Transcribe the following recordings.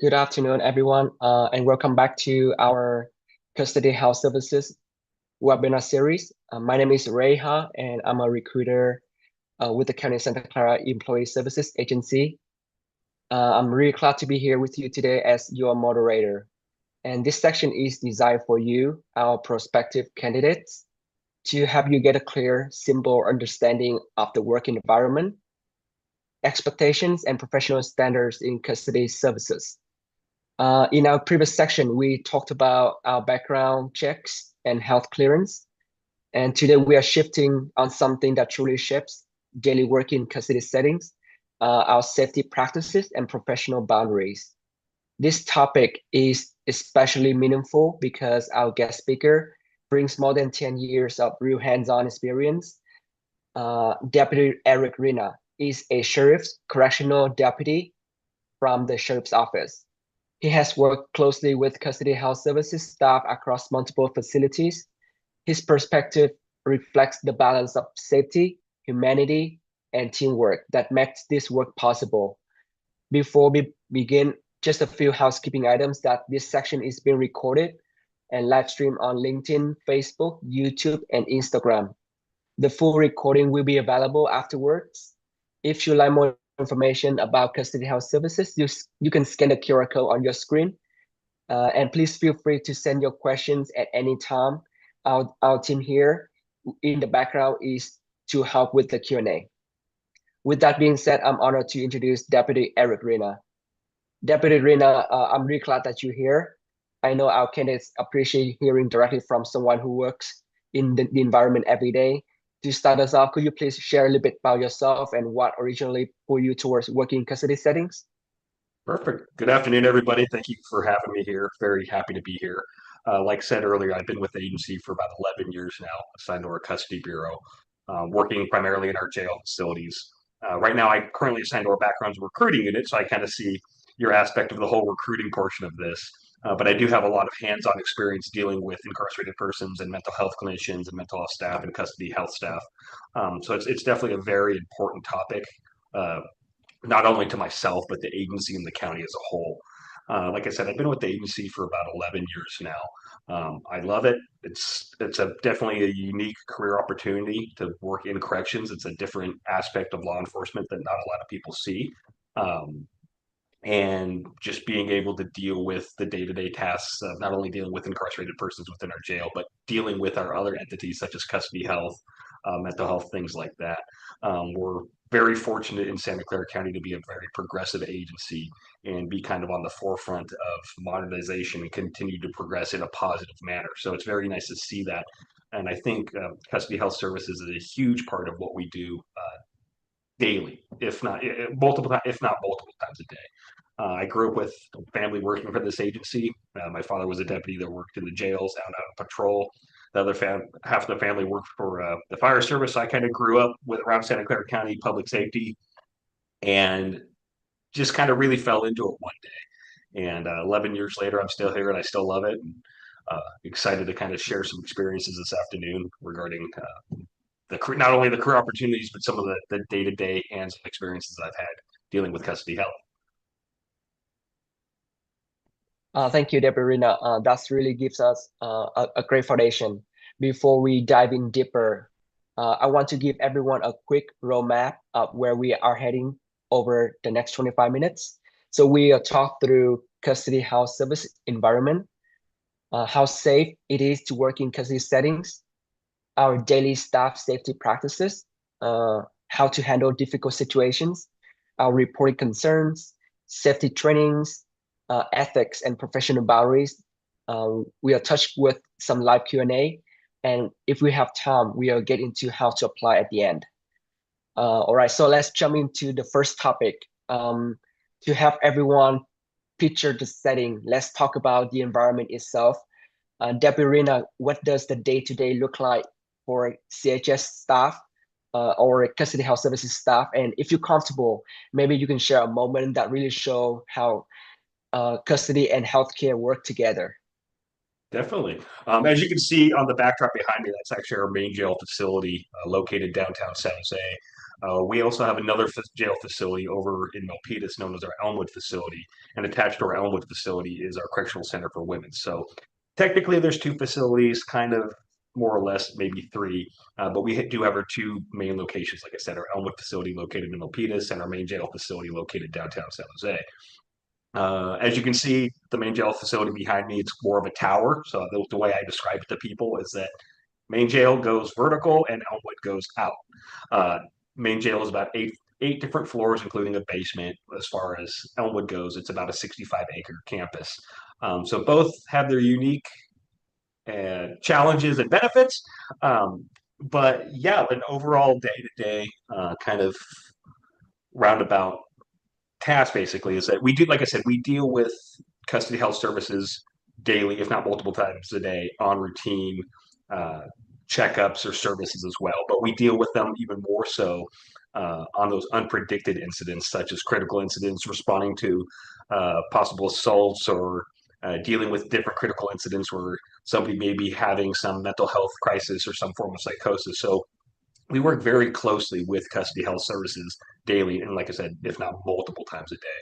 Good afternoon, everyone, and welcome back to our Custody Health Services webinar series. My name is Reha, and I'm a recruiter with the County Santa Clara Employee Services Agency. I'm really glad to be here with you today as your moderator. And this section is designed for you, our prospective candidates, to help you get a clear, simple understanding of the work environment, expectations, and professional standards in custody services. In our previous section, we talked about our background checks and health clearance. And today we are shifting on something that truly shapes daily work in custody settings, our safety practices and professional boundaries. This topic is especially meaningful because our guest speaker brings more than 10 years of real hands-on experience. Deputy Eric Rinna is a sheriff's correctional deputy from the sheriff's office. He has worked closely with custody health services staff across multiple facilities. His perspective reflects the balance of safety, humanity, and teamwork that makes this work possible. Before we begin, just a few housekeeping items that this section is being recorded and live streamed on LinkedIn, Facebook, YouTube, and Instagram. The full recording will be available afterwards. If you like more information about custody health services, you can scan the QR code on your screen. And please feel free to send your questions at any time. Our team here in the background is to help with the Q&A. With that being said, I'm honored to introduce Deputy Eric Rinna. Deputy Rinna, I'm really glad that you're here. I know our candidates appreciate hearing directly from someone who works in the environment every day. To start us off, could you please share a little bit about yourself and what originally pulled you towards working in custody settings? Perfect. Good afternoon, everybody. Thank you for having me here. Very happy to be here. Like said earlier, I've been with the agency for about 11 years now, assigned to our custody bureau, working primarily in our jail facilities. Right now, I currently assigned to our backgrounds recruiting unit, so I kind of see your aspect of the whole recruiting portion of this. But I do have a lot of hands-on experience dealing with incarcerated persons and mental health clinicians and mental health staff and custody health staff. So it's definitely a very important topic. Not only to myself, but the agency and the county as a whole. Like I said, I've been with the agency for about 11 years now. I love it. It's definitely a unique career opportunity to work in corrections. It's a different aspect of law enforcement that not a lot of people see. Um, and just being able to deal with the day-to-day tasks of not only dealing with incarcerated persons within our jail, but dealing with our other entities such as custody health, mental health, things like that. We're very fortunate in Santa Clara County to be a very progressive agency and be kind of on the forefront of modernization and continue to progress in a positive manner. So it's very nice to see that. And I think custody health services is a huge part of what we do daily, if not multiple times a day. I grew up with a family working for this agency. My father was a deputy that worked in the jails out on patrol. The other half of the family worked for the fire service. So I kind of grew up with around Santa Clara County public safety and just kind of really fell into it one day. And 11 years later, I'm still here and I still love it. And excited to kind of share some experiences this afternoon regarding not only the career opportunities, but some of the day-to-day hands-on experiences I've had dealing with custody health. Thank you, Deborah Rina. That really gives us a great foundation. Before we dive in deeper, I want to give everyone a quick roadmap of where we are heading over the next 25 minutes. So we talk through custody health service environment, how safe it is to work in custody settings, our daily staff safety practices, how to handle difficult situations, our reporting concerns, safety trainings, ethics and professional boundaries. We are touched with some live Q&A, and if we have time, we will get into how to apply at the end. All right, so let's jump into the first topic. To help everyone picture the setting, let's talk about the environment itself. Debbie Rina, what does the day-to-day look like for CHS staff or custody health services staff? And if you're comfortable, maybe you can share a moment that really show how custody and healthcare work together. Definitely. As you can see on the backdrop behind me, that's actually our main jail facility located downtown San Jose. We also have another jail facility over in Milpitas known as our Elmwood facility. And attached to our Elmwood facility is our Correctional Center for Women. So technically, there's two facilities, kind of more or less, maybe three. But we do have our two main locations, like I said, our Elmwood facility located in Milpitas and our main jail facility located downtown San Jose. As you can see, the main jail facility behind me, it's more of a tower. So the way I describe it to people is that main jail goes vertical and Elmwood goes out. Uh, Main jail is about eight different floors, including a basement. As far as Elmwood goes, it's about a 65-acre campus. So both have their unique challenges and benefits. But yeah, an overall day-to-day kind of roundabout task basically is that we do, like I said, we deal with custody health services daily, if not multiple times a day, on routine uh, checkups or services as well. But we deal with them even more so on those unpredicted incidents, such as critical incidents, responding to possible assaults or dealing with different critical incidents where somebody may be having some mental health crisis or some form of psychosis. So we work very closely with custody health services daily, and like I said, if not multiple times a day.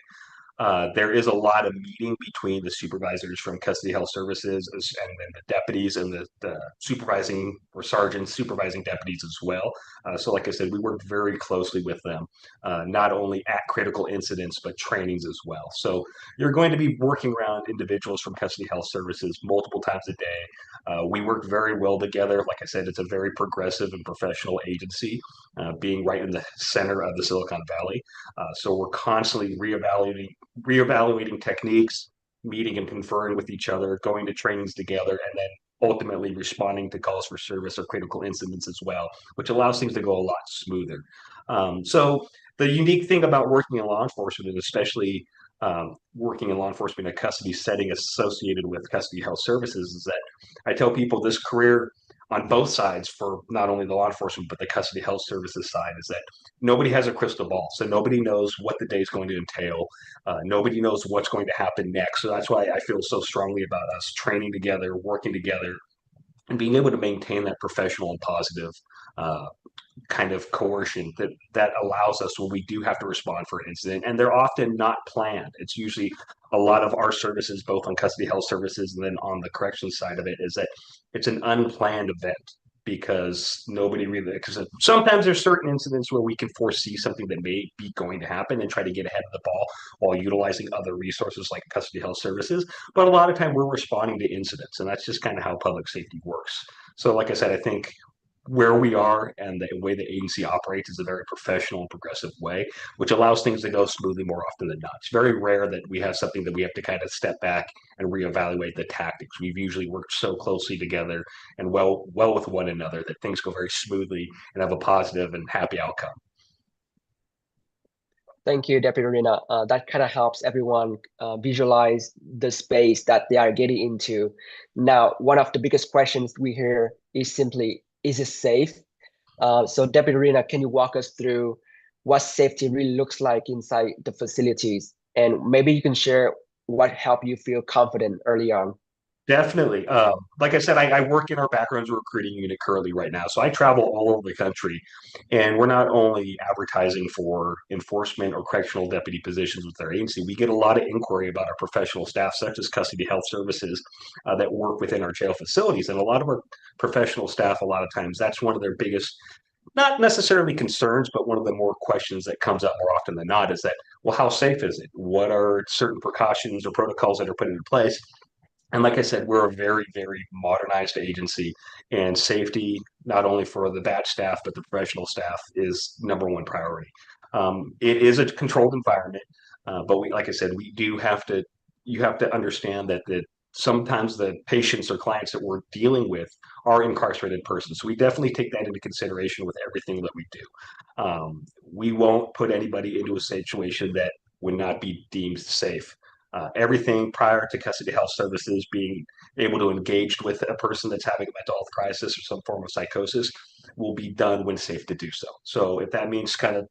There is a lot of meeting between the supervisors from custody health services and then the deputies and the supervising or sergeants supervising deputies as well. So, like I said, we work very closely with them, not only at critical incidents, but trainings as well. So, you're going to be working around individuals from custody health services multiple times a day. We work very well together. Like I said, it's a very progressive and professional agency, being right in the center of the Silicon Valley. So we're constantly reevaluating techniques, meeting and conferring with each other, going to trainings together, and then ultimately responding to calls for service or critical incidents as well, which allows things to go a lot smoother. So the unique thing about working in law enforcement, and especially working in law enforcement in a custody setting associated with custody health services, is that I tell people this career on both sides for not only the law enforcement but the custody health services side is that nobody has a crystal ball, so nobody knows what the day is going to entail. Nobody knows what's going to happen next. So that's why I feel so strongly about us training together, working together, and being able to maintain that professional and positive uh, kind of coercion that allows us when we do have to respond for an incident, and they're often not planned. It's usually a lot of our services, both on custody health services and then on the corrections side of it, is that it's an unplanned event because nobody really, because sometimes there's certain incidents where we can foresee something that may be going to happen and try to get ahead of the ball while utilizing other resources like custody health services. But a lot of time we're responding to incidents, and that's just kind of how public safety works. So like I said, I think where we are and the way the agency operates is a very professional and progressive way, which allows things to go smoothly more often than not. It's very rare that we have something that we have to kind of step back and reevaluate the tactics. We've usually worked so closely together and well with one another that things go very smoothly and have a positive and happy outcome. Thank you, Deputy Rina. That kind of helps everyone visualize the space that they are getting into. Now, one of the biggest questions we hear is simply, is it safe? So Deputy Rina, can you walk us through what safety really looks like inside the facilities? And maybe you can share what helped you feel confident early on. Definitely. Like I said, I work in our backgrounds recruiting unit currently right now. So I travel all over the country, and we're not only advertising for enforcement or correctional deputy positions with our agency, we get a lot of inquiry about our professional staff, such as custody health services that work within our jail facilities. And a lot of our professional staff, a lot of times, that's one of their biggest, not necessarily concerns, but one of the more questions that comes up more often than not is that, well, how safe is it? What are certain precautions or protocols that are put into place? And like I said, we're a very, very modernized agency, and safety, not only for the batch staff, but the professional staff, is number one priority. It is a controlled environment, but we, like I said, we do have to, you have to understand that sometimes the patients or clients that we're dealing with are incarcerated persons. So we definitely take that into consideration with everything that we do. We won't put anybody into a situation that would not be deemed safe. Everything prior to custody health services being able to engage with a person that's having a mental health crisis or some form of psychosis will be done when safe to do so. So if that means kind of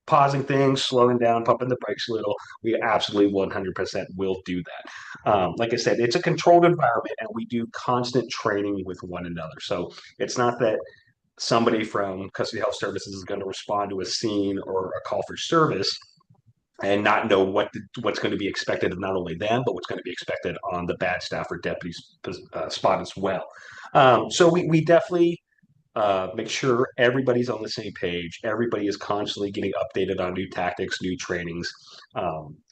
pausing things, slowing down, pumping the brakes a little, we absolutely 100% will do that. Like I said, it's a controlled environment and we do constant training with one another. So it's not that somebody from custody health services is going to respond to a scene or a call for service and not know what's going to be expected of not only them, but what's going to be expected on the bad staff or deputies spot as well. So we definitely make sure everybody's on the same page. Everybody is constantly getting updated on new tactics, new trainings.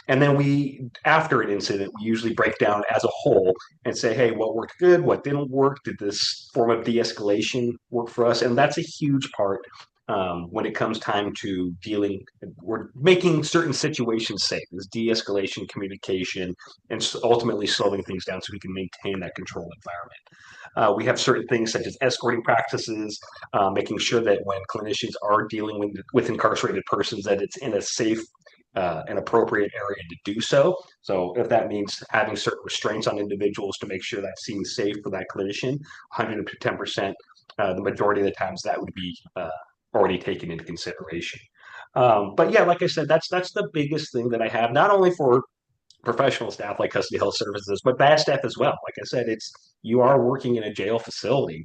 And then after an incident, we usually break down as a whole and say, hey, what worked good? What didn't work? Did this form of de-escalation work for us? And that's a huge part when it comes time to we're making certain situations safe. Is de-escalation, communication, and ultimately slowing things down so we can maintain that controlled environment. We have certain things such as escorting practices, making sure that when clinicians are dealing with incarcerated persons, that it's in a safe and appropriate area to do so. So if that means having certain restraints on individuals to make sure that seems safe for that clinician, 110%, the majority of the times that would be already taken into consideration. But yeah, like I said, that's the biggest thing that I have, not only for professional staff like custody health services, but bad staff as well. Like I said, you are working in a jail facility,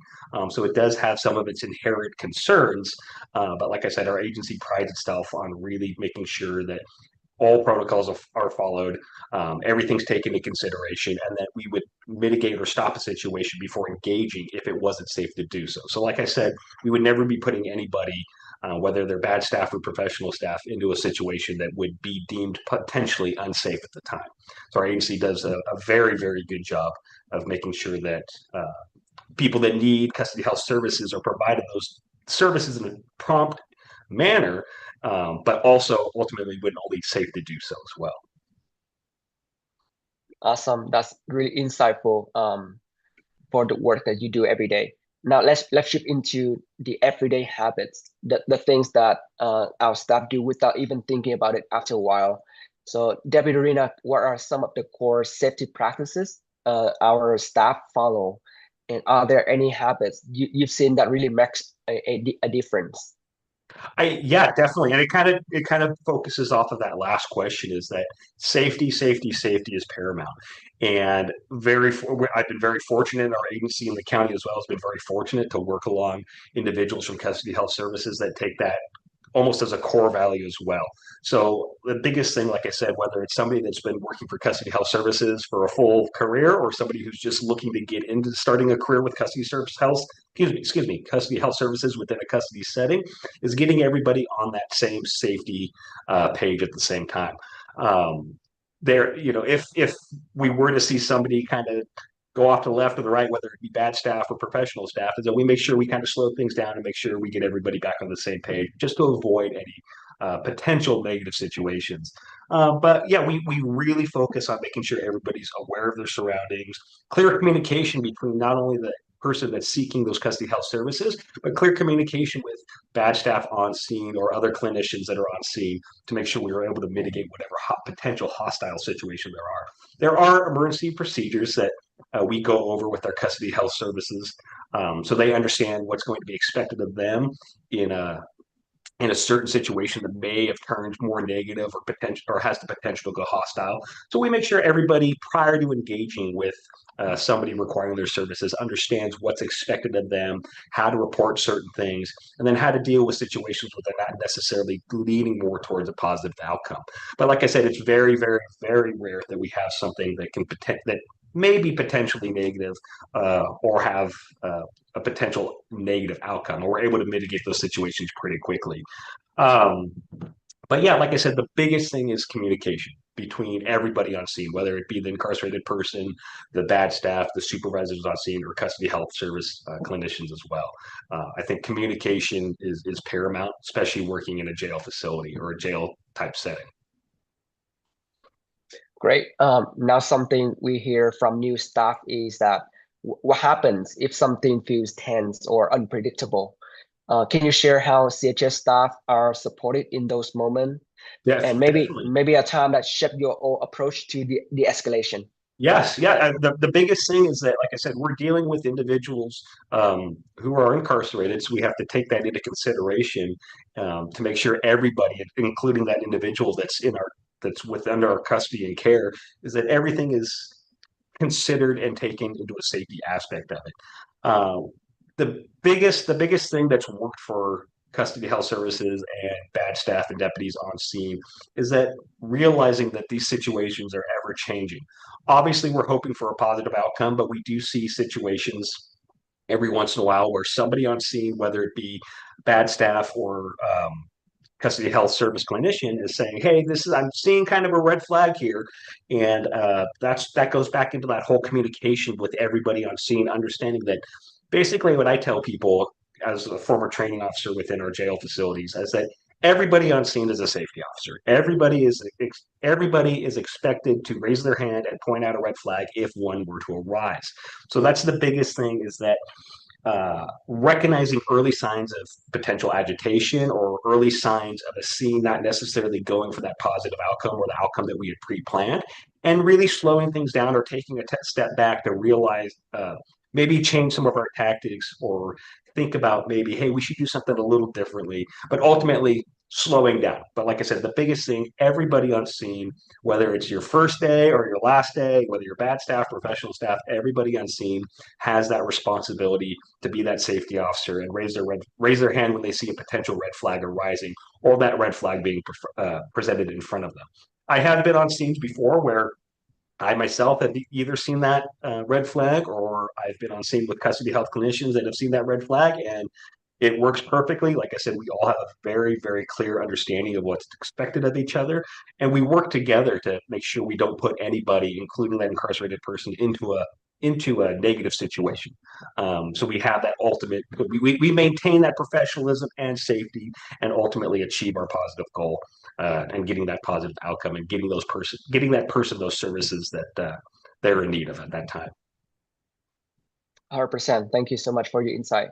so it does have some of its inherent concerns. But like I said, our agency prides itself on really making sure that all protocols are followed, everything's taken into consideration, and that we would mitigate or stop a situation before engaging if it wasn't safe to do so. So, like I said, we would never be putting anybody, whether they're bad staff or professional staff, into a situation that would be deemed potentially unsafe at the time. So, our agency does a very, very good job of making sure that people that need custody health services are provided those services in a prompt manner, but also ultimately when only safe to do so as well. Awesome. That's really insightful for the work that you do every day. Now let's shift into the everyday habits, the things that our staff do without even thinking about it after a while. So Deputy Rina, what are some of the core safety practices our staff follow? And are there any habits you've seen that really makes a difference? Yeah, definitely, and it kind of focuses off of that last question. Is that safety, safety, safety is paramount, and I've been very fortunate. In our agency in the county as well has been very fortunate to work along individuals from custody health services that take that almost as a core value as well. So the biggest thing, like I said, whether it's somebody that's been working for custody health services for a full career or somebody who's just looking to get into starting a career with excuse me, custody health services within a custody setting, is getting everybody on that same safety page at the same time. If we were to see somebody kind of go off to the left or the right, whether it be bad staff or professional staff, is that we make sure we kind of slow things down and make sure we get everybody back on the same page just to avoid any potential negative situations. But yeah, we really focus on making sure everybody's aware of their surroundings, clear communication between not only the person that's seeking those custody health services, but clear communication with bad staff on scene or other clinicians that are on scene to make sure we are able to mitigate whatever potential hostile situation there are. There are emergency procedures that we go over with our custody health services, so they understand what's going to be expected of them in a certain situation that may have turned more negative or potential or has the potential to go hostile. So we make sure everybody prior to engaging with somebody requiring their services understands what's expected of them, how to report certain things, and then how to deal with situations where they're not necessarily leaning more towards a positive outcome. But like I said, it's very, very, very rare that we have something that may be potentially negative or have a potential negative outcome, or we're able to mitigate those situations pretty quickly. Um, but yeah, like I said, the biggest thing is communication between everybody on scene, whether it be the incarcerated person, the bad staff, the supervisors on scene, or custody health service clinicians as well. I think communication is paramount, especially working in a jail facility or a jail type setting. Great. Now something we hear from new staff is that what happens if something feels tense or unpredictable? Can you share how CHS staff are supported in those moments, Yes, and definitely. maybe a time that shaped your approach to the escalation? Yes, yeah. The biggest thing is that, like I said, we're dealing with individuals who are incarcerated, so we have to take that into consideration to make sure everybody, including that individual that's within our custody and care, is that everything is considered and taken into a safety aspect of it. Uh, the biggest thing that's worked for custody health services and bad staff and deputies on scene is that realizing that these situations are ever changing. Obviously, we're hoping for a positive outcome, but we do see situations every once in a while where somebody on scene, whether it be bad staff or custody health service clinician, is saying, "Hey, this is I'm seeing kind of a red flag here," and that goes back into that whole communication with everybody on scene, understanding that basically what I tell people as a former training officer within our jail facilities is that everybody on scene is a safety officer. Everybody is expected to raise their hand and point out a red flag if one were to arise. So that's the biggest thing, is that recognizing early signs of potential agitation or early signs of a scene not necessarily going for that positive outcome or the outcome that we had pre-planned, and really slowing things down or taking a step back to realize, maybe change some of our tactics, or think about maybe, hey, we should do something a little differently, but ultimately slowing down. But like I said, the biggest thing, everybody on scene, whether it's your first day or your last day, whether you're bad staff, professional staff, everybody on scene has that responsibility to be that safety officer and raise their hand when they see a potential red flag arising, or that red flag being presented in front of them. I have been on scenes before where I myself have either seen that red flag, or I've been on scene with custody health clinicians that have seen that red flag, and it works perfectly. Like I said, we all have a very, very clear understanding of what's expected of each other, and we work together to make sure we don't put anybody, including that incarcerated person, into a negative situation. So we have that ultimate. We maintain that professionalism and safety, and ultimately achieve our positive goal, and getting that positive outcome, and getting that person those services that they're in need of at that time. 100%. Thank you so much for your insight.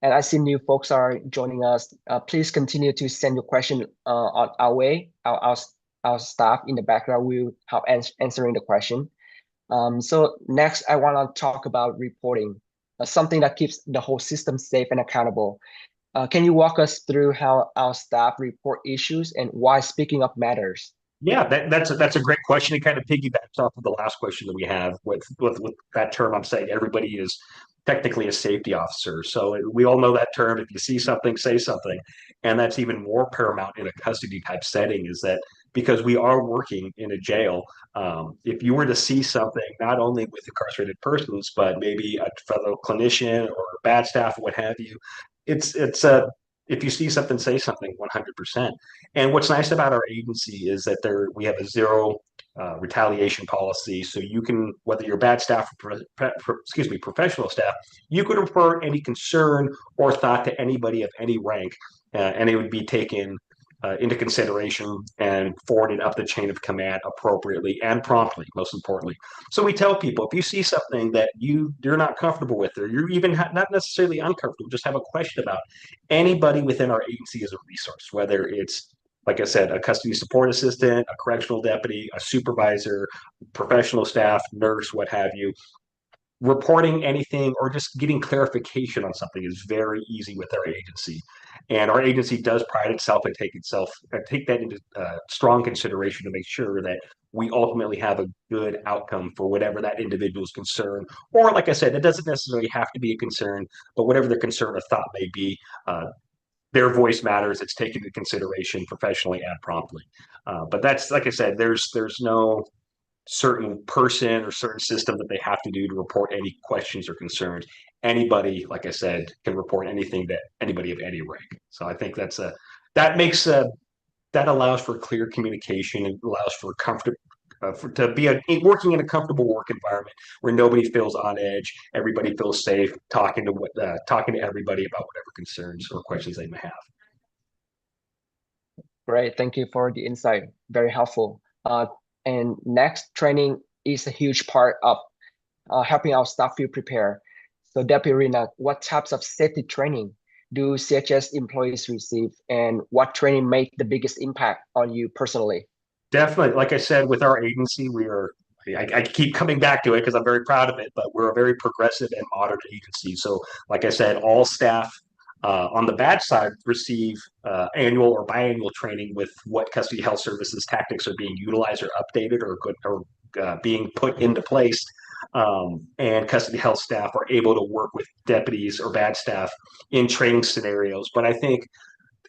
And I see new folks are joining us. Please continue to send your question on our way. Our staff in the background will help answering the question. So next, I want to talk about reporting, something that keeps the whole system safe and accountable. Can you walk us through how our staff report issues and why speaking up matters? Yeah, that's a great question. It kind of piggybacks off of the last question that we have with that term. I'm saying everybody is technically a safety officer. So we all know that term. If you see something, say something. And that's even more paramount in a custody type setting, is that because we are working in a jail, if you were to see something, not only with incarcerated persons, but maybe a fellow clinician or bad staff or what have you, it's a if you see something, say something 100%. And what's nice about our agency is that we have a zero retaliation policy. So you can, whether you're bad staff or professional staff, you could refer any concern or thought to anybody of any rank, and it would be taken into consideration and forwarded up the chain of command appropriately and promptly, most importantly. So we tell people, if you see something that you're not comfortable with, or you're even not necessarily uncomfortable, just have a question about, anybody within our agency is a resource, whether it's, like I said, a custody support assistant, a correctional deputy, a supervisor, professional staff, nurse, what have you. Reporting anything or just getting clarification on something is very easy with our agency. And our agency does pride itself and take that into strong consideration to make sure that we ultimately have a good outcome for whatever that individual's concern. Or, like I said, it doesn't necessarily have to be a concern, but whatever their concern or thought may be, their voice matters. It's taken into consideration professionally and promptly. But that's, like I said, there's no certain person or certain system that they have to do to report any questions or concerns. Anybody, like I said, can report anything to anybody of any rank. So I think that makes that allows for clear communication and allows for comfort. To be working in a comfortable work environment where nobody feels on edge, everybody feels safe, talking to everybody about whatever concerns or questions they may have. Great, thank you for the insight. Very helpful. And next, training is a huge part of helping our staff feel prepared. So Deputy Rinna, what types of safety training do CHS employees receive, and what training made the biggest impact on you personally? Definitely, like I said, with our agency, we are I keep coming back to it because I'm very proud of it, but we're a very progressive and modern agency. So, like I said, all staff on the badge side receive annual or biannual training with what custody health services tactics are being utilized or updated or being put into place. And custody health staff are able to work with deputies or badge staff in training scenarios. But I think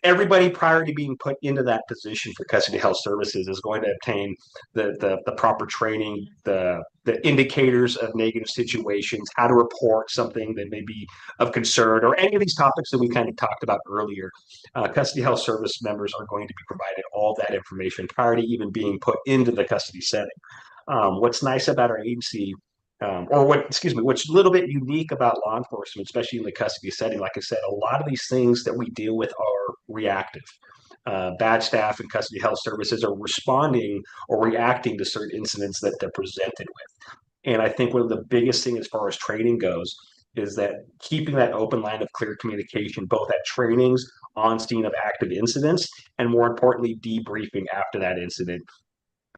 everybody prior to being put into that position for custody health services is going to obtain the proper training, the indicators of negative situations, how to report something that may be of concern, or any of these topics that we kind of talked about earlier. Custody health service members are going to be provided all that information prior to even being put into the custody setting. What's nice about our agency, what's a little bit unique about law enforcement, especially in the custody setting, like I said, a lot of these things that we deal with are reactive. Badge staff and custody health services are responding or reacting to certain incidents that they're presented with. And I think one of the biggest things as far as training goes is that keeping that open line of clear communication, both at trainings, on scene of active incidents, and more importantly, debriefing after that incident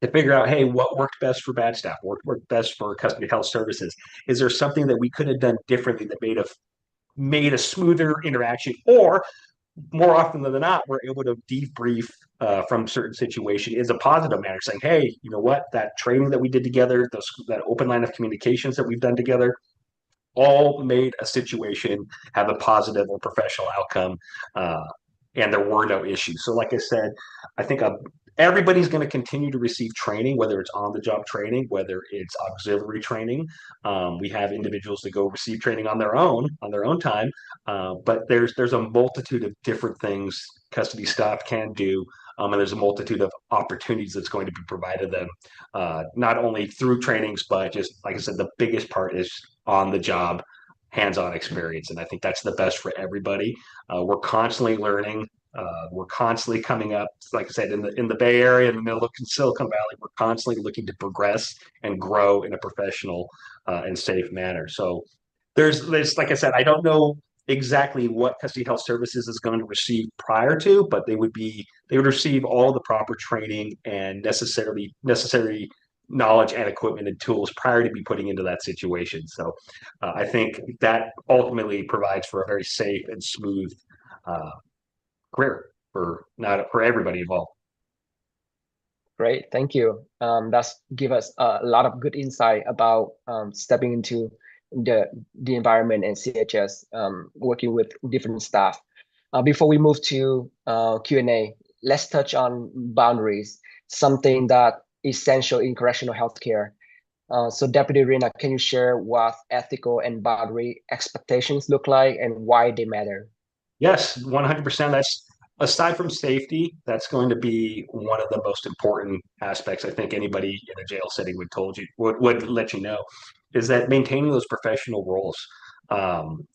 to figure out, hey, what worked best for bad staff, what worked best for custody health services? Is there something that we could have done differently that made a smoother interaction? Or more often than not, we're able to debrief from certain situation is a positive manner, saying, hey, you know what, that training that we did together, that open line of communications that we've done together, all made a situation have a positive or professional outcome, uh, and there were no issues. So, like I said, I think everybody's going to continue to receive training, whether it's on the job training, whether it's auxiliary training. We have individuals that go receive training on their own time, but there's a multitude of different things custody staff can do. And there's a multitude of opportunities that's going to be provided them, not only through trainings, but just like I said, the biggest part is on the job, hands-on experience, and I think that's the best for everybody. We're constantly learning. We're constantly coming up, like I said, in the Bay Area, in the middle of Silicon Valley. We're constantly looking to progress and grow in a professional and safe manner. So there's like I said, I don't know exactly what custody health services is going to receive prior to, but they would receive all the proper training and necessary knowledge and equipment and tools prior to be putting into that situation. So I think that ultimately provides for a very safe and smooth uh, career for not for everybody involved. Great, thank you. That's give us a lot of good insight about stepping into the environment and CHS, working with different staff. Before we move to Q&A, let's touch on boundaries, something that is essential in correctional healthcare. So Deputy Rinna, can you share what ethical and boundary expectations look like and why they matter? Yes, 100%. That's aside from safety, that's going to be one of the most important aspects. I think anybody in a jail setting would let you know is that maintaining those professional roles. Um,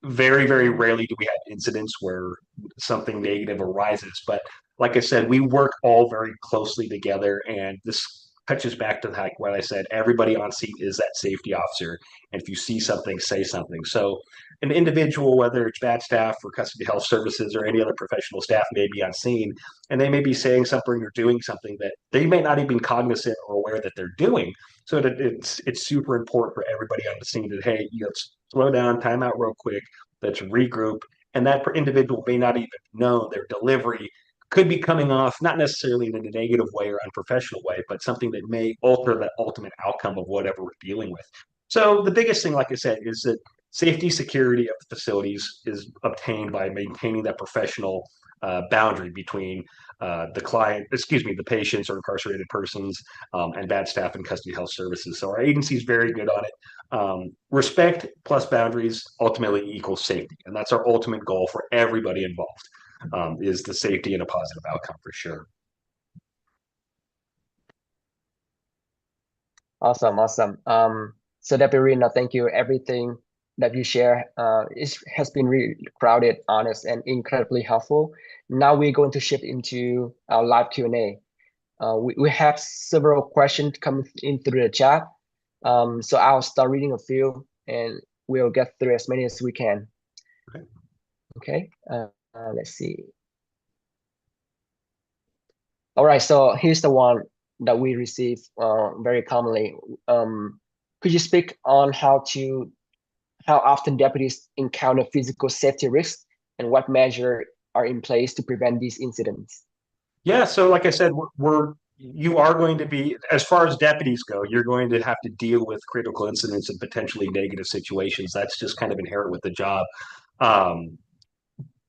Very, very rarely do we have incidents where something negative arises. But like I said, we work all very closely together, and this touches back to like what I said. Everybody on scene is that safety officer, and if you see something, say something. So, an individual, whether it's bad staff or custody health services or any other professional staff, may be on scene, and they may be saying something or doing something that they may not even be cognizant or aware that they're doing. So that it's super important for everybody on the scene to, hey, let's slow down, time out real quick, let's regroup. And that individual may not even know their delivery could be coming off, not necessarily in a negative way or unprofessional way, but something that may alter the ultimate outcome of whatever we're dealing with. So the biggest thing, like I said, is that safety security of the facilities is obtained by maintaining that professional boundary between the patients or incarcerated persons, and bad staff and custody health services. So our agency is very good on it. Respect plus boundaries ultimately equals safety, and that's our ultimate goal for everybody involved. Is the safety and a positive outcome for sure. Awesome, awesome. So Deputy Rinna, thank you. Everything that you share has been really crowded, honest, and incredibly helpful. Now we're going to shift into our live Q&A. We have several questions coming in through the chat. So I'll start reading a few and we'll get through as many as we can. Okay. Okay, let's see. All right, so here's the one. that we receive very commonly. Could you speak on how often deputies encounter physical safety risks and what measures are in place to prevent these incidents? Yeah, so like I said, you are going to be, as far as deputies go, you're going to have to deal with critical incidents and potentially negative situations. That's just kind of inherent with the job. Um,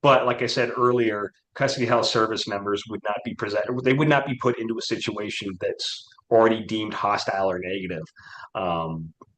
But like I said earlier, custody health service members would not be they would not be put into a situation that's already deemed hostile or negative.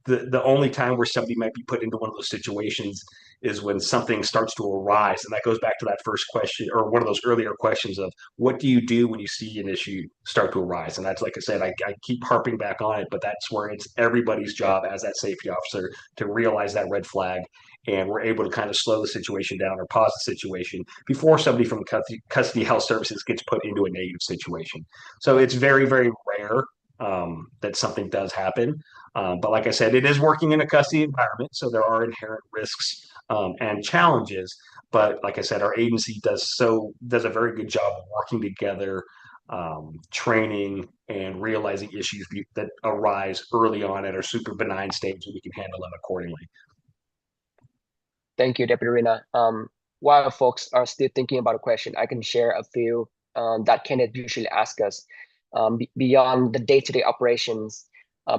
The only time where somebody might be put into one of those situations is when something starts to arise. And that goes back to that first question or one of those earlier questions of what do you do when you see an issue start to arise? And that's like I said, I keep harping back on it, but that's where it's everybody's job as that safety officer to realize that red flag, and we're able to kind of slow the situation down or pause the situation before somebody from custody health services gets put into a negative situation. So it's very, very rare that something does happen. But like I said, it is working in a custody environment, so there are inherent risks and challenges. But like I said, our agency does a very good job of working together, training and realizing issues that arise early on at our super benign stage, and we can handle them accordingly. Thank you, Deputy Rina. While folks are still thinking about a question, I can share a few that candidates usually ask us. Beyond the day-to-day operations,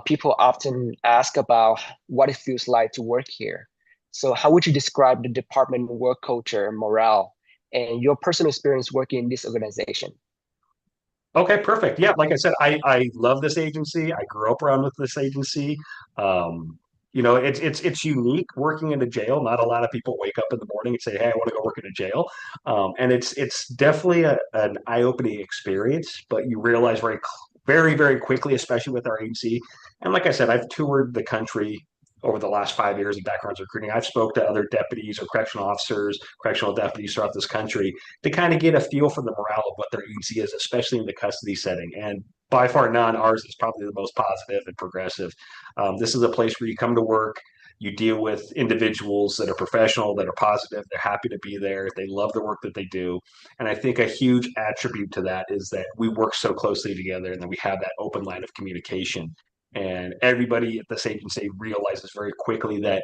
people often ask about what it feels like to work here. So how would you describe the department work culture, morale, and your personal experience working in this organization? Okay, perfect. Yeah, like I said, I love this agency. I grew up around with this agency. It's unique working in a jail. Not a lot of people wake up in the morning and say, "Hey, I want to go work in a jail." And it's definitely an eye-opening experience. But you realize very, very quickly, especially with our agency. And like I said, I've toured the country over the last 5 years of backgrounds recruiting. I've spoke to other deputies or correctional officers, correctional deputies throughout this country to kind of get a feel for the morale of what their agency is, especially in the custody setting. And by far none, ours is probably the most positive and progressive. This is a place where you come to work, you deal with individuals that are professional, that are positive, they're happy to be there, they love the work that they do. And I think a huge attribute to that is that we work so closely together and that we have that open line of communication. And everybody at this agency realizes very quickly that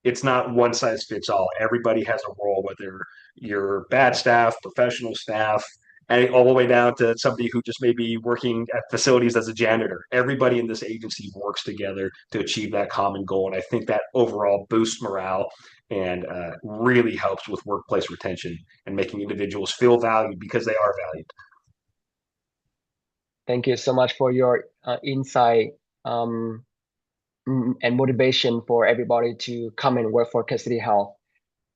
it's not one size fits all. Everybody has a role, whether you're bad staff, professional staff, and all the way down to somebody who just may be working at facilities as a janitor. Everybody in this agency works together to achieve that common goal. And I think that overall boosts morale and really helps with workplace retention and making individuals feel valued because they are valued. Thank you so much for your insight and motivation for everybody to come and work for custody health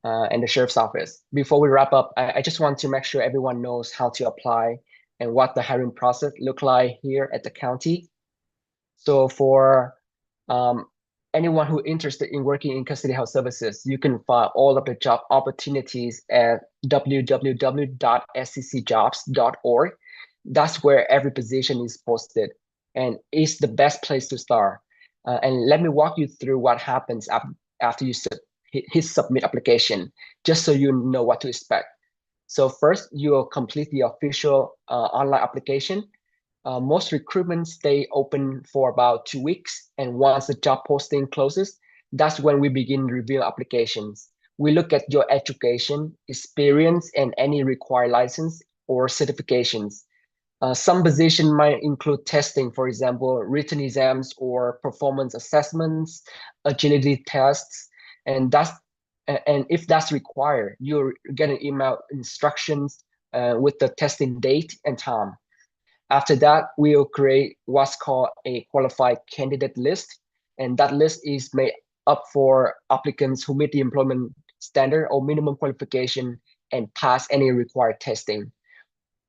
and the sheriff's office. Before we wrap up, I just want to make sure everyone knows how to apply and what the hiring process look like here at the county. So for um, anyone who interested in working in custody health services, you can find all of the job opportunities at www.sccjobs.org. That's where every position is posted, and it's the best place to start. And let me walk you through what happens after you hit submit application, just so you know what to expect. So first, you'll complete the official online application. Most recruitment stay open for about 2 weeks, and once the job posting closes, that's when we begin review applications. We look at your education, experience, and any required license or certifications. Some position might include testing, for example, written exams or performance assessments, agility tests, and that's and if that's required, you'll get an email instructions with the testing date and time. After that, we'll create what's called a qualified candidate list, and that list is made up for applicants who meet the employment standard or minimum qualification and pass any required testing.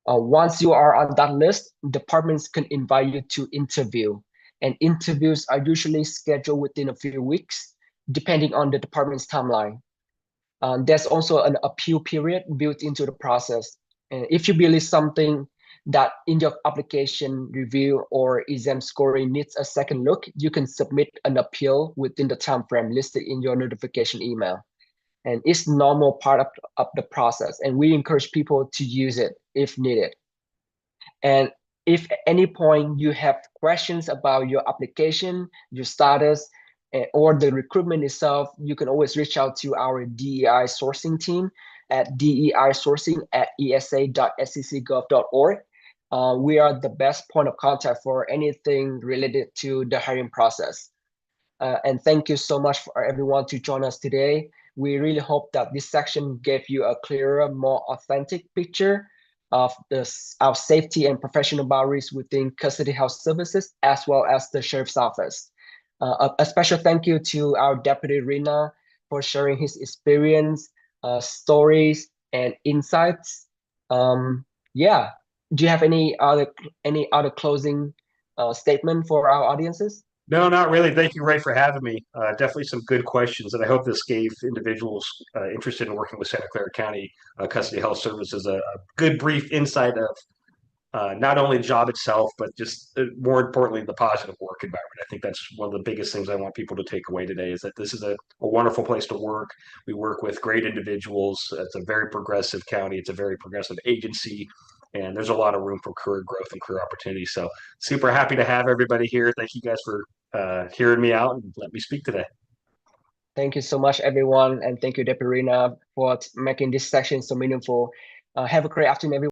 Once you are on that list, departments can invite you to interview, and interviews are usually scheduled within a few weeks, depending on the department's timeline. There's also an appeal period built into the process. And if you believe something that in your application review or exam scoring needs a second look, you can submit an appeal within the time frame listed in your notification email. And it's normal part of the process, and we encourage people to use it if needed. And If at any point you have questions about your application, your status, or the recruitment itself, you can always reach out to our DEI sourcing team at deisourcing@esa.scc.gov.org. We are the best point of contact for anything related to the hiring process. And thank you so much for everyone to join us today. We really hope that this section gave you a clearer, more authentic picture of our safety and professional boundaries within custody health services, as well as the sheriff's office. A special thank you to our Deputy Rinna for sharing his experience, stories, and insights. Yeah, do you have any other closing statement for our audiences? No, not really. Thank you, Ray, for having me. Definitely some good questions, and I hope this gave individuals interested in working with Santa Clara County Custody Health Services a good brief insight of not only the job itself, but just more importantly, the positive work environment. I think that's one of the biggest things I want people to take away today is that this is a wonderful place to work. We work with great individuals. It's a very progressive county. It's a very progressive agency. And there's a lot of room for career growth and career opportunities. So super happy to have everybody here. Thank you guys for hearing me out and let me speak today. Thank you so much, everyone. And thank you, Deputy Rina, for making this section so meaningful. Have a great afternoon, everyone.